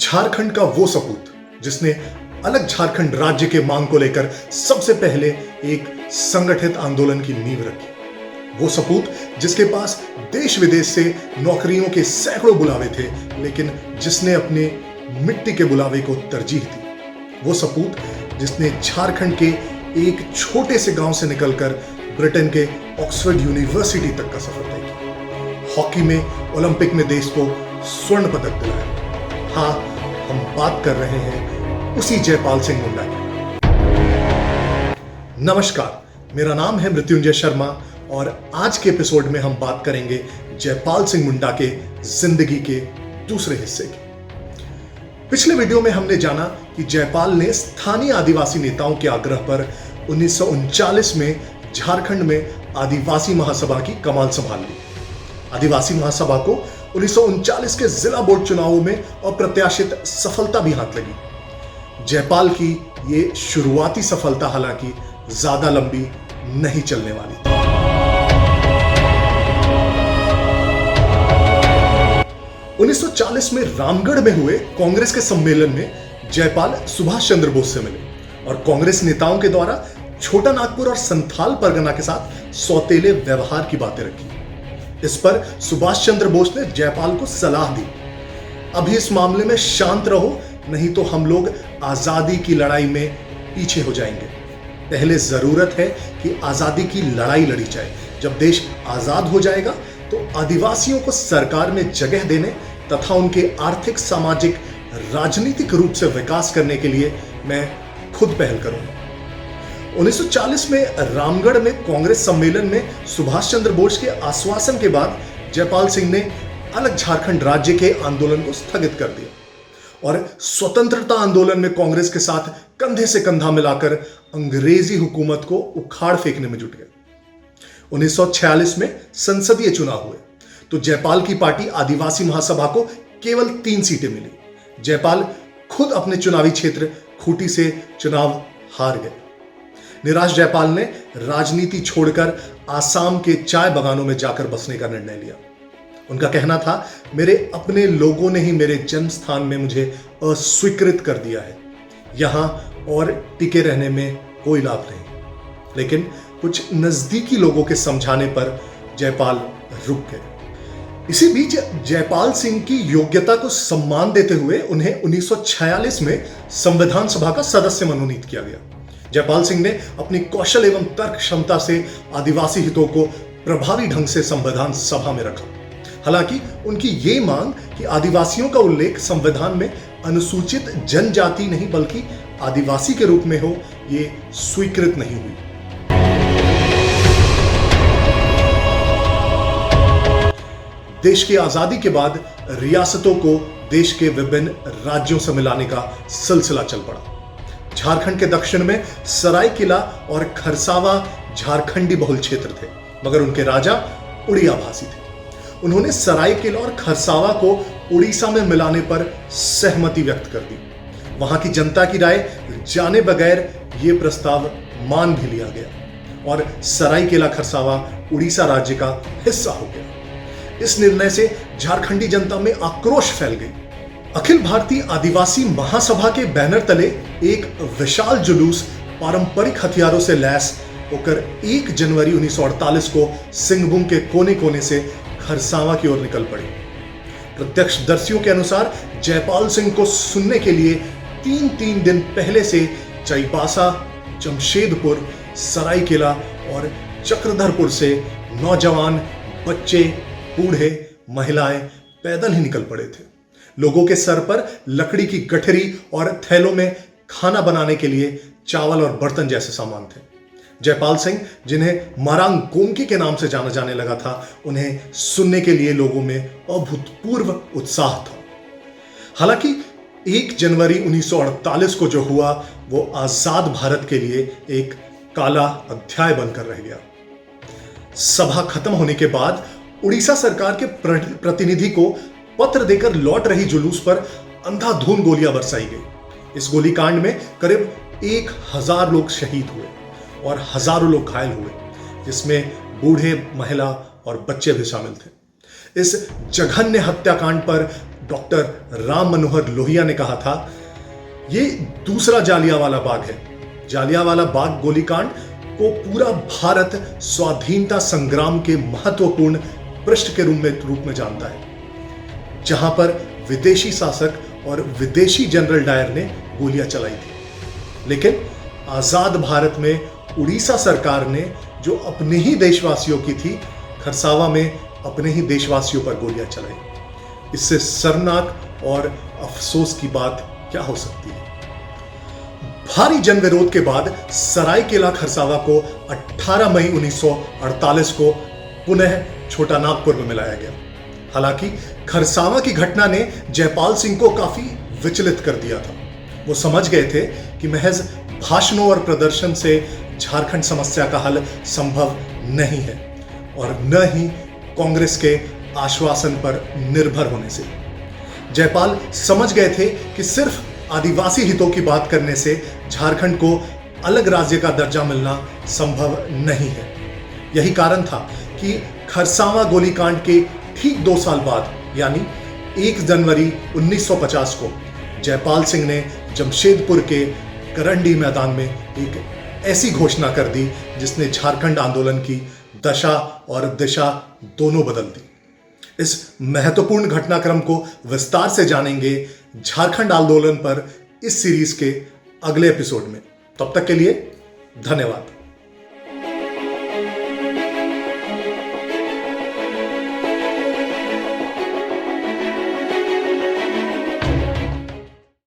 झारखंड का वो सपूत जिसने अलग झारखंड राज्य के मांग को लेकर सबसे पहले एक संगठित आंदोलन की नींव रखी। वो सपूत जिसके पास देश विदेश से नौकरियों के सैकड़ों बुलावे थे, लेकिन जिसने अपने मिट्टी के बुलावे को तरजीह दी। वो सपूत जिसने झारखंड के एक छोटे से गांव से निकलकर ब्रिटेन के ऑक्सफोर्ड यूनिवर्सिटी तक का सफर तय किया। हॉकी में ओलंपिक में देश को स्वर्ण पदक दिलाया। हाँ, हम बात कर रहे हैं उसी जयपाल सिंह मुंडा की। नमस्कार, मेरा नाम है मृत्युंजय शर्मा और आज के एपिसोड में हम बात करेंगे जयपाल सिंह मुंडा के जिंदगी के दूसरे हिस्से की। पिछले वीडियो में हमने जाना कि जयपाल ने स्थानीय आदिवासी नेताओं के आग्रह पर 1939 में झारखंड में आदिवासी महासभा की कमान संभाल ली। आदिवासी महासभा को 1939 के जिला बोर्ड चुनावों में अप्रत्याशित सफलता भी हाथ लगी। जयपाल की ये शुरुआती सफलता हालांकि ज्यादा लंबी नहीं चलने वाली थी। उन्नीस सौ 1940 में रामगढ़ में हुए कांग्रेस के सम्मेलन में जयपाल सुभाष चंद्र बोस से मिले और कांग्रेस नेताओं के द्वारा छोटा नागपुर और संथाल परगना के साथ सौतेले व्यवहार की बातें रखी। इस पर सुभाष चंद्र बोस ने जयपाल को सलाह दी, अभी इस मामले में शांत रहो, नहीं तो हम लोग आजादी की लड़ाई में पीछे हो जाएंगे। पहले जरूरत है कि आजादी की लड़ाई लड़ी जाए। जब देश आजाद हो जाएगा तो आदिवासियों को सरकार में जगह देने तथा उनके आर्थिक, सामाजिक, राजनीतिक रूप से विकास करने के लिए मैं खुद पहल करूंगा। 1940 में रामगढ़ में कांग्रेस सम्मेलन में सुभाष चंद्र बोस के आश्वासन के बाद जयपाल सिंह ने अलग झारखंड राज्य के आंदोलन को स्थगित कर दिया और स्वतंत्रता आंदोलन में कांग्रेस के साथ कंधे से कंधा मिलाकर अंग्रेजी हुकूमत को उखाड़ फेंकने में जुट गए। 1946 में संसदीय चुनाव हुए तो जयपाल की पार्टी आदिवासी महासभा को केवल 3 सीटें मिली। जयपाल खुद अपने चुनावी क्षेत्र खूंटी से चुनाव हार गए। निराश जयपाल ने राजनीति छोड़कर आसाम के चाय बागानों में जाकर बसने का निर्णय लिया। उनका कहना था, मेरे अपने लोगों ने ही मेरे जन्म स्थान में मुझे अस्वीकृत कर दिया है, यहां और टिके रहने में कोई लाभ नहीं। लेकिन कुछ नजदीकी लोगों के समझाने पर जयपाल रुक गए। इसी बीच जयपाल सिंह की योग्यता को सम्मान देते हुए उन्हें 1946 में संविधान सभा का सदस्य मनोनीत किया गया। जयपाल सिंह ने अपनी कौशल एवं तर्क क्षमता से आदिवासी हितों को प्रभावी ढंग से संविधान सभा में रखा। हालांकि उनकी ये मांग कि आदिवासियों का उल्लेख संविधान में अनुसूचित जनजाति नहीं बल्कि आदिवासी के रूप में हो, ये स्वीकृत नहीं हुई। देश की आजादी के बाद रियासतों को देश के विभिन्न राज्यों से मिलाने का सिलसिला चल पड़ा। झारखंड के दक्षिण में सरायकेला और खरसावा झारखंडी बहुल क्षेत्र थे, मगर उनके राजा उड़िया भाषी थे। उन्होंने सरायकेला और खरसावा को उड़ीसा में मिलाने पर सहमति व्यक्त कर दी। वहां की जनता की राय जाने बगैर यह प्रस्ताव मान भी लिया गया और सरायकेला खरसावा उड़ीसा राज्य का हिस्सा हो गया। इस निर्णय से झारखंडी जनता में आक्रोश फैल गई। अखिल भारतीय आदिवासी महासभा के बैनर तले एक विशाल जुलूस पारंपरिक हथियारों से लैस होकर 1 जनवरी 1948 को सिंहभूम के कोने कोने से खरसावा की ओर निकल पड़ी। प्रत्यक्षदर्शियों के अनुसार जयपाल सिंह को सुनने के लिए 3 दिन पहले से चाईबासा, जमशेदपुर, सरायकेला और चक्रधरपुर से नौजवान, बच्चे, बूढ़े, महिलाएं पैदल ही निकल पड़े थे। लोगों के सर पर लकड़ी की गठरी और थैलों में खाना बनाने के लिए चावल और बर्तन जैसे सामान थे। जयपाल सिंह, जिन्हें मारांग गोमकी के नाम से जाना जाने लगा था, उन्हें सुनने के लिए लोगों में अभूतपूर्व उत्साह था। हालांकि 1 जनवरी 1948 को जो हुआ वो आजाद भारत के लिए एक काला अध्याय बनकर रह गया। सभा खत्म होने के बाद उड़ीसा सरकार के प्रतिनिधि को पत्र देकर लौट रही जुलूस पर अंधाधुंध गोलियां बरसाई गई। इस गोलीकांड में करीब 1000 लोग शहीद हुए और हजारों लोग घायल हुए, जिसमें बूढ़े, महिला और बच्चे भी शामिल थे। इस जघन्य हत्याकांड पर डॉक्टर राम मनोहर लोहिया ने कहा था, ये दूसरा जालियांवाला बाग है। जालियांवाला बाग गोलीकांड को पूरा भारत स्वाधीनता संग्राम के महत्वपूर्ण पृष्ठ के रूप में जानता है, जहां पर विदेशी शासक और विदेशी जनरल डायर ने गोलियां चलाई थी। लेकिन आजाद भारत में उड़ीसा सरकार ने जो अपने ही देशवासियों की थी, खरसावा में अपने ही देशवासियों पर गोलियां चलाई। इससे शर्मनाक और अफसोस की बात क्या हो सकती है। भारी जन विरोध के बाद सरायकेला खरसावा को 18 मई 1948 को पुनः छोटा नागपुर में मिलाया गया। हालांकि खरसावा की घटना ने जयपाल सिंह को काफी विचलित कर दिया था। वो समझ गए थे कि महज भाषणों और प्रदर्शन से झारखंड समस्या का हल संभव नहीं है, और न ही कांग्रेस के आश्वासन पर निर्भर होने से। जयपाल समझ गए थे कि सिर्फ आदिवासी हितों की बात करने से झारखंड को अलग राज्य का दर्जा मिलना संभव नहीं है। यही कारण था कि खरसावा गोलीकांड के ठीक 2 साल बाद, यानी 1 जनवरी 1950 को जयपाल सिंह ने जमशेदपुर के करंडी मैदान में एक ऐसी घोषणा कर दी जिसने झारखंड आंदोलन की दशा और दिशा दोनों बदल दी। इस महत्वपूर्ण घटनाक्रम को विस्तार से जानेंगे झारखंड आंदोलन पर इस सीरीज के अगले एपिसोड में। तब तक के लिए धन्यवाद।